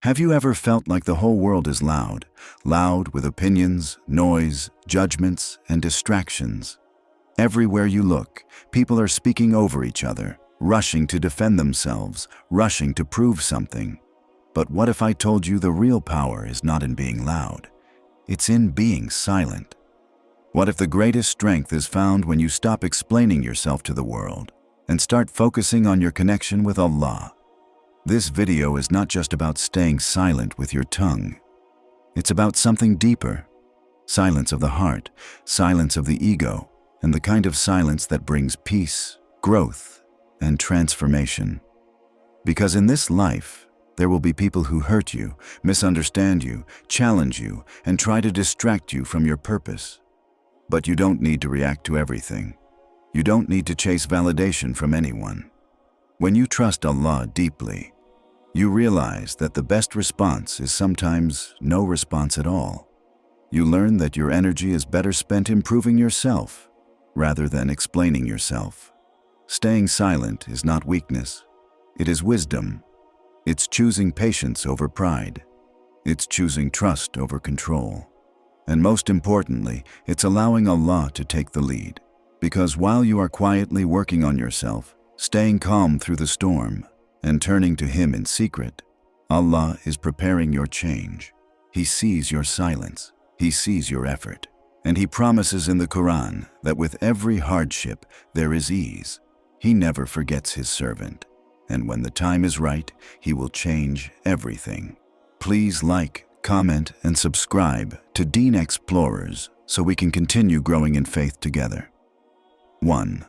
Have you ever felt like the whole world is loud? Loud with opinions, noise, judgments, and distractions. Everywhere you look, people are speaking over each other, rushing to defend themselves, rushing to prove something. But what if I told you the real power is not in being loud? It's in being silent. What if the greatest strength is found when you stop explaining yourself to the world and start focusing on your connection with Allah? This video is not just about staying silent with your tongue. It's about something deeper. Silence of the heart, silence of the ego, and the kind of silence that brings peace, growth, and transformation. Because in this life, there will be people who hurt you, misunderstand you, challenge you, and try to distract you from your purpose. But you don't need to react to everything. You don't need to chase validation from anyone. When you trust Allah deeply, you realize that the best response is sometimes no response at all. You learn that your energy is better spent improving yourself rather than explaining yourself. Staying silent is not weakness. It is wisdom. It's choosing patience over pride. It's choosing trust over control. And most importantly, it's allowing Allah to take the lead. Because while you are quietly working on yourself, staying calm through the storm, and turning to Him in secret, Allah is preparing your change. He sees your silence. He sees your effort. And He promises in the Quran that with every hardship there is ease. He never forgets His servant. And when the time is right, He will change everything. Please like, comment, and subscribe to Deen Explorers so we can continue growing in faith together. 1.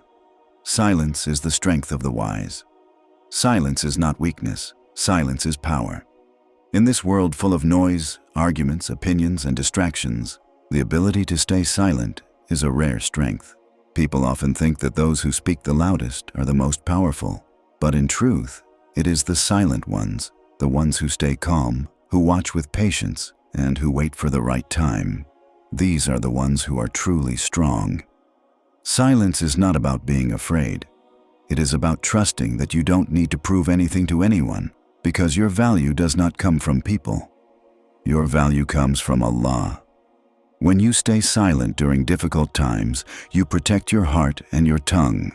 Silence is the strength of the wise. Silence is not weakness. Silence is power. In this world full of noise, arguments, opinions, and distractions, the ability to stay silent is a rare strength. People often think that those who speak the loudest are the most powerful, but in truth, it is the silent ones, the ones who stay calm, who watch with patience, and who wait for the right time. These are the ones who are truly strong. Silence is not about being afraid. It is about trusting that you don't need to prove anything to anyone, because your value does not come from people. Your value comes from Allah. When you stay silent during difficult times, you protect your heart and your tongue.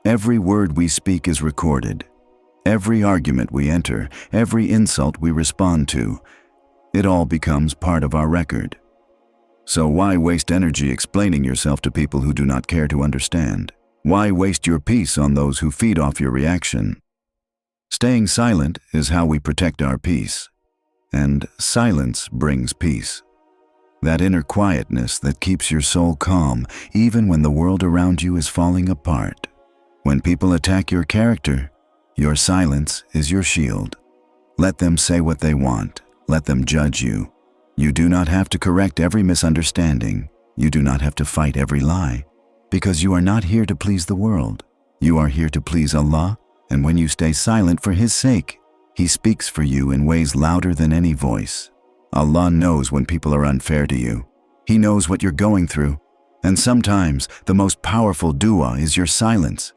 Every word we speak is recorded. Every argument we enter, every insult we respond to, it all becomes part of our record. So why waste energy explaining yourself to people who do not care to understand? Why waste your peace on those who feed off your reaction? Staying silent is how we protect our peace, and silence brings peace. That inner quietness that keeps your soul calm even when the world around you is falling apart. When people attack your character, your silence is your shield. Let them say what they want. Let them judge you. You do not have to correct every misunderstanding. You do not have to fight every lie. Because you are not here to please the world. You are here to please Allah, and when you stay silent for His sake, He speaks for you in ways louder than any voice. Allah knows when people are unfair to you. He knows what you're going through, and sometimes the most powerful dua is your silence.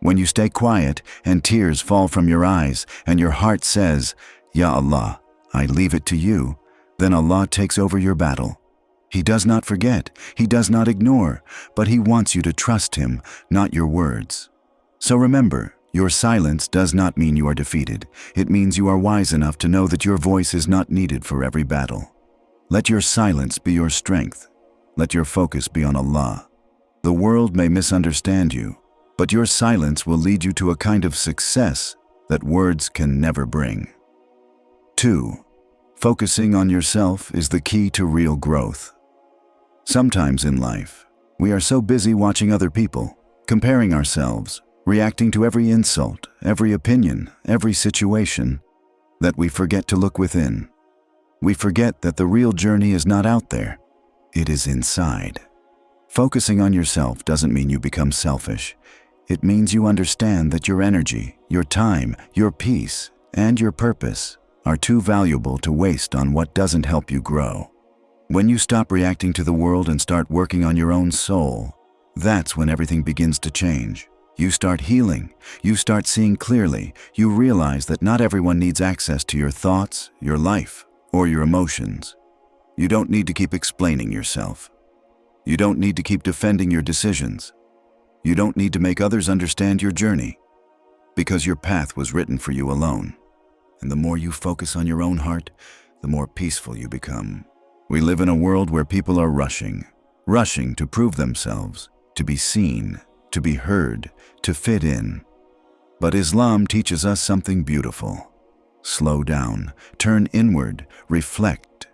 When you stay quiet and tears fall from your eyes and your heart says, "Ya Allah, I leave it to you," then Allah takes over your battle. He does not forget, He does not ignore, but He wants you to trust Him, not your words. So remember, your silence does not mean you are defeated. It means you are wise enough to know that your voice is not needed for every battle. Let your silence be your strength. Let your focus be on Allah. The world may misunderstand you, but your silence will lead you to a kind of success that words can never bring. 2. Focusing on yourself is the key to real growth. Sometimes in life, we are so busy watching other people, comparing ourselves, reacting to every insult, every opinion, every situation, that we forget to look within. We forget that the real journey is not out there, it is inside. Focusing on yourself doesn't mean you become selfish. It means you understand that your energy, your time, your peace, and your purpose are too valuable to waste on what doesn't help you grow. When you stop reacting to the world and start working on your own soul, that's when everything begins to change. You start healing. You start seeing clearly. You realize that not everyone needs access to your thoughts, your life, or your emotions. You don't need to keep explaining yourself. You don't need to keep defending your decisions. You don't need to make others understand your journey, because your path was written for you alone. And the more you focus on your own heart, the more peaceful you become. We live in a world where people are rushing to prove themselves, to be seen, to be heard, to fit in. But Islam teaches us something beautiful. Slow down, turn inward, reflect.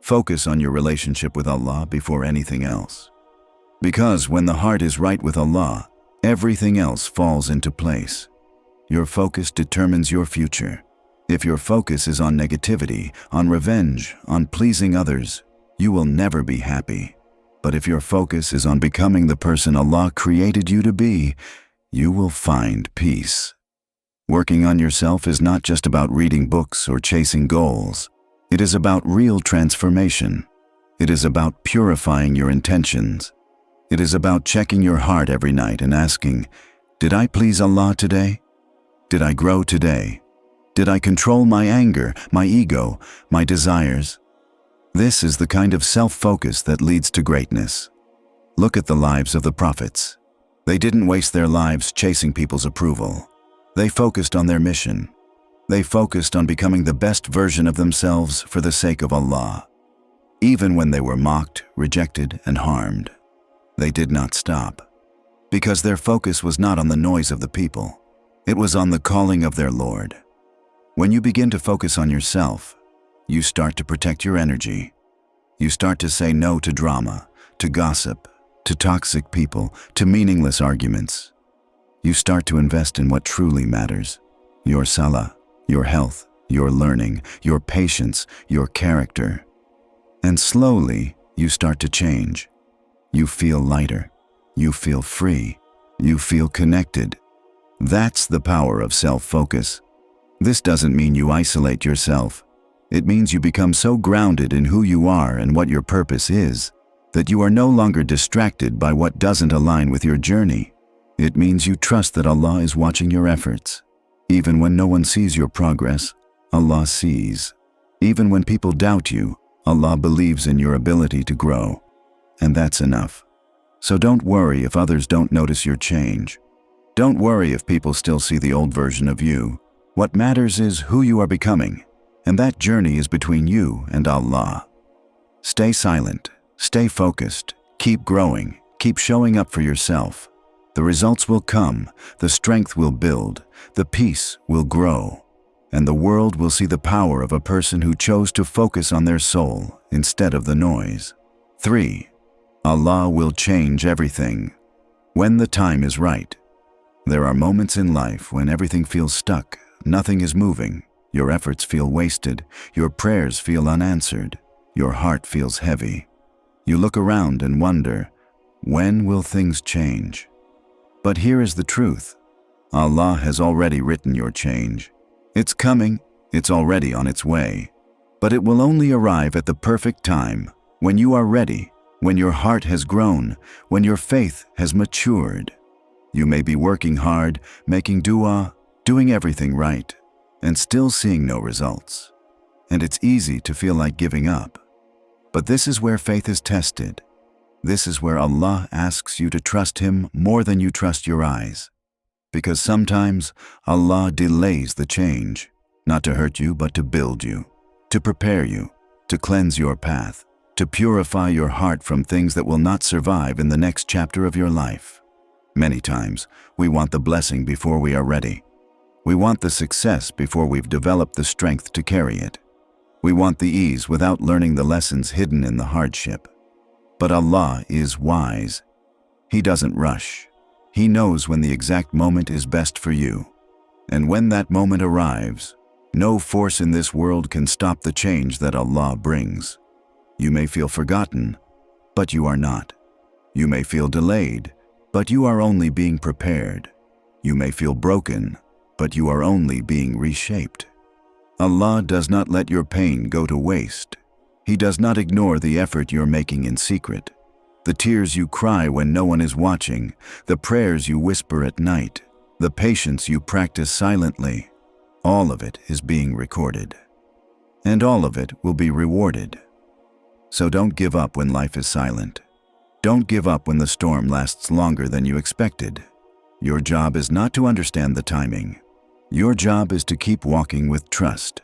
Focus on your relationship with Allah before anything else. Because when the heart is right with Allah, everything else falls into place. Your focus determines your future. If your focus is on negativity, on revenge, on pleasing others, you will never be happy. But if your focus is on becoming the person Allah created you to be, you will find peace. Working on yourself is not just about reading books or chasing goals. It is about real transformation. It is about purifying your intentions. It is about checking your heart every night and asking, did I please Allah today? Did I grow today? Did I control my anger, my ego, my desires? This is the kind of self-focus that leads to greatness. Look at the lives of the prophets. They didn't waste their lives chasing people's approval. They focused on their mission. They focused on becoming the best version of themselves for the sake of Allah. Even when they were mocked, rejected, and harmed, they did not stop. Because their focus was not on the noise of the people. It was on the calling of their Lord. When you begin to focus on yourself, you start to protect your energy. You start to say no to drama, to gossip, to toxic people, to meaningless arguments. You start to invest in what truly matters: your salah, your health, your learning, your patience, your character. And slowly, you start to change. You feel lighter. You feel free. You feel connected. That's the power of self-focus. This doesn't mean you isolate yourself. It means you become so grounded in who you are and what your purpose is, that you are no longer distracted by what doesn't align with your journey. It means you trust that Allah is watching your efforts. Even when no one sees your progress, Allah sees. Even when people doubt you, Allah believes in your ability to grow. And that's enough. So don't worry if others don't notice your change. Don't worry if people still see the old version of you. What matters is who you are becoming, and that journey is between you and Allah. Stay silent, stay focused, keep growing, keep showing up for yourself. The results will come, the strength will build, the peace will grow, and the world will see the power of a person who chose to focus on their soul instead of the noise. 3. Allah will change everything when the time is right. There are moments in life when everything feels stuck, nothing is moving, your efforts feel wasted, your prayers feel unanswered, your heart feels heavy. You look around and wonder, when will things change? But here is the truth. Allah has already written your change. It's coming, it's already on its way. But it will only arrive at the perfect time, when you are ready, when your heart has grown, when your faith has matured. You may be working hard, making dua, doing everything right, and still seeing no results. And it's easy to feel like giving up. But this is where faith is tested. This is where Allah asks you to trust Him more than you trust your eyes. Because sometimes Allah delays the change, not to hurt you but to build you, to prepare you, to cleanse your path, to purify your heart from things that will not survive in the next chapter of your life. Many times, we want the blessing before we are ready. We want the success before we've developed the strength to carry it. We want the ease without learning the lessons hidden in the hardship. But Allah is wise. He doesn't rush. He knows when the exact moment is best for you. And when that moment arrives, no force in this world can stop the change that Allah brings. You may feel forgotten, but you are not. You may feel delayed, but you are only being prepared. You may feel broken, but you are only being reshaped. Allah does not let your pain go to waste. He does not ignore the effort you're making in secret. The tears you cry when no one is watching, the prayers you whisper at night, the patience you practice silently, all of it is being recorded. And all of it will be rewarded. So don't give up when life is silent. Don't give up when the storm lasts longer than you expected. Your job is not to understand the timing. Your job is to keep walking with trust.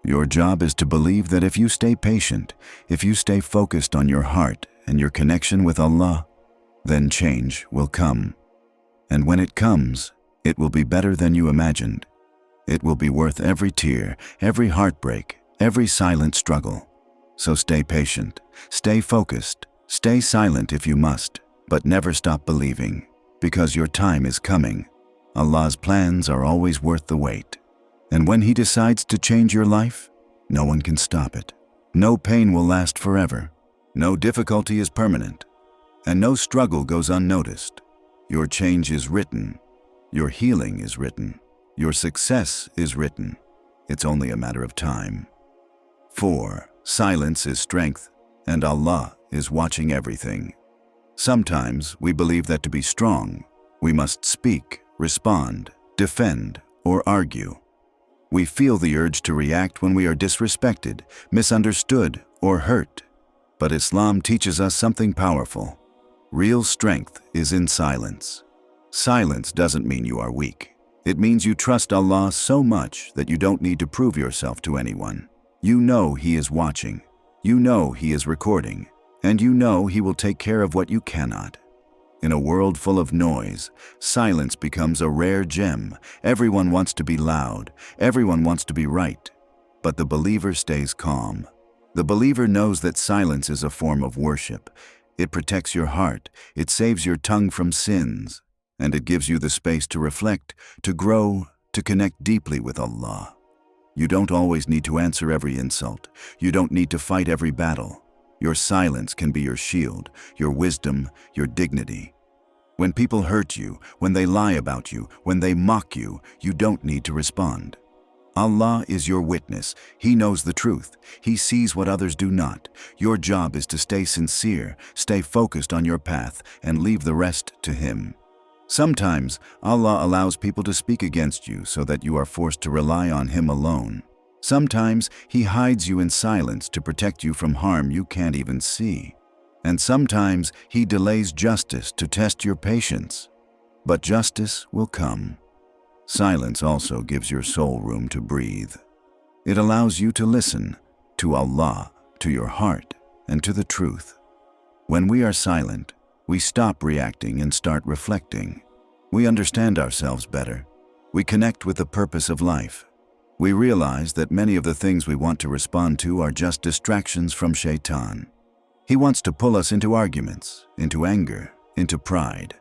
Your job is to believe that if you stay patient, if you stay focused on your heart and your connection with Allah, then change will come. And when it comes, it will be better than you imagined. It will be worth every tear, every heartbreak, every silent struggle. So stay patient, stay focused, stay silent if you must, but never stop believing, because your time is coming. Allah's plans are always worth the wait. And when He decides to change your life, no one can stop it. No pain will last forever. No difficulty is permanent. And no struggle goes unnoticed. Your change is written. Your healing is written. Your success is written. It's only a matter of time. 4. Silence is strength, and Allah is watching everything. Sometimes we believe that to be strong, we must speak, respond, defend, or argue. We feel the urge to react when we are disrespected, misunderstood, or hurt. But Islam teaches us something powerful. Real strength is in silence. Silence doesn't mean you are weak. It means you trust Allah so much that you don't need to prove yourself to anyone. You know He is watching. You know He is recording. And you know He will take care of what you cannot. In a world full of noise, silence becomes a rare gem. Everyone wants to be loud. Everyone wants to be right. But the believer stays calm. The believer knows that silence is a form of worship. It protects your heart. It saves your tongue from sins. And it gives you the space to reflect, to grow, to connect deeply with Allah. You don't always need to answer every insult. You don't need to fight every battle. Your silence can be your shield, your wisdom, your dignity. When people hurt you, when they lie about you, when they mock you, you don't need to respond. Allah is your witness. He knows the truth. He sees what others do not. Your job is to stay sincere, stay focused on your path, and leave the rest to Him. Sometimes, Allah allows people to speak against you so that you are forced to rely on Him alone. Sometimes He hides you in silence to protect you from harm you can't even see. And sometimes He delays justice to test your patience. But justice will come. Silence also gives your soul room to breathe. It allows you to listen to Allah, to your heart, and to the truth. When we are silent, we stop reacting and start reflecting. We understand ourselves better. We connect with the purpose of life. We realize that many of the things we want to respond to are just distractions from Shaitan. He wants to pull us into arguments, into anger, into pride.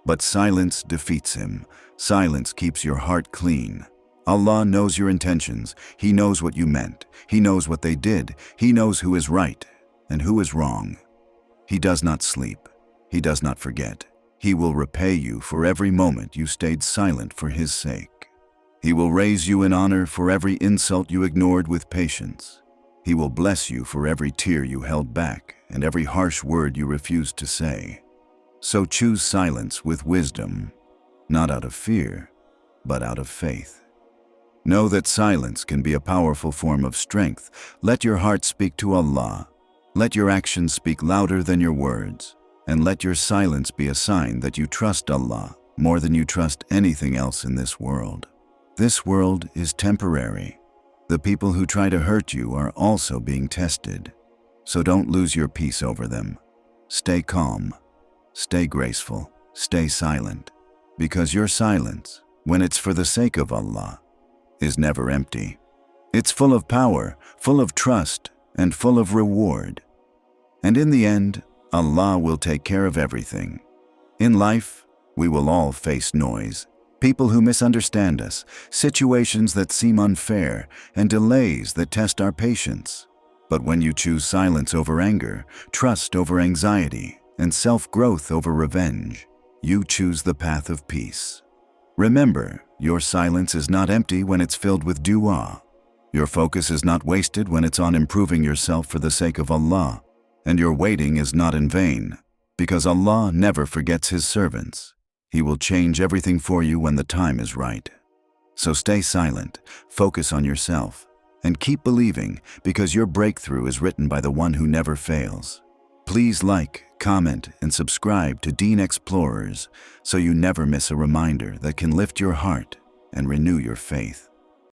But silence defeats him. Silence keeps your heart clean. Allah knows your intentions. He knows what you meant. He knows what they did. He knows who is right and who is wrong. He does not sleep. He does not forget. He will repay you for every moment you stayed silent for His sake. He will raise you in honor for every insult you ignored with patience. He will bless you for every tear you held back and every harsh word you refused to say. So choose silence with wisdom, not out of fear, but out of faith. Know that silence can be a powerful form of strength. Let your heart speak to Allah. Let your actions speak louder than your words. And let your silence be a sign that you trust Allah more than you trust anything else in this world. This world is temporary. The people who try to hurt you are also being tested. So don't lose your peace over them. Stay calm. Stay graceful. Stay silent. Because your silence, when it's for the sake of Allah, is never empty. It's full of power, full of trust, and full of reward. And in the end, Allah will take care of everything. In life, we will all face noise, people who misunderstand us, situations that seem unfair, and delays that test our patience. But when you choose silence over anger, trust over anxiety, and self-growth over revenge, you choose the path of peace. Remember, your silence is not empty when it's filled with dua. Your focus is not wasted when it's on improving yourself for the sake of Allah. And your waiting is not in vain Because Allah never forgets His servants. He will change everything for you when the time is right. So stay silent, focus on yourself, and keep believing, because your breakthrough is written by the one who never fails. Please like, comment, and subscribe to Deen Explorers so you never miss a reminder that can lift your heart and renew your faith.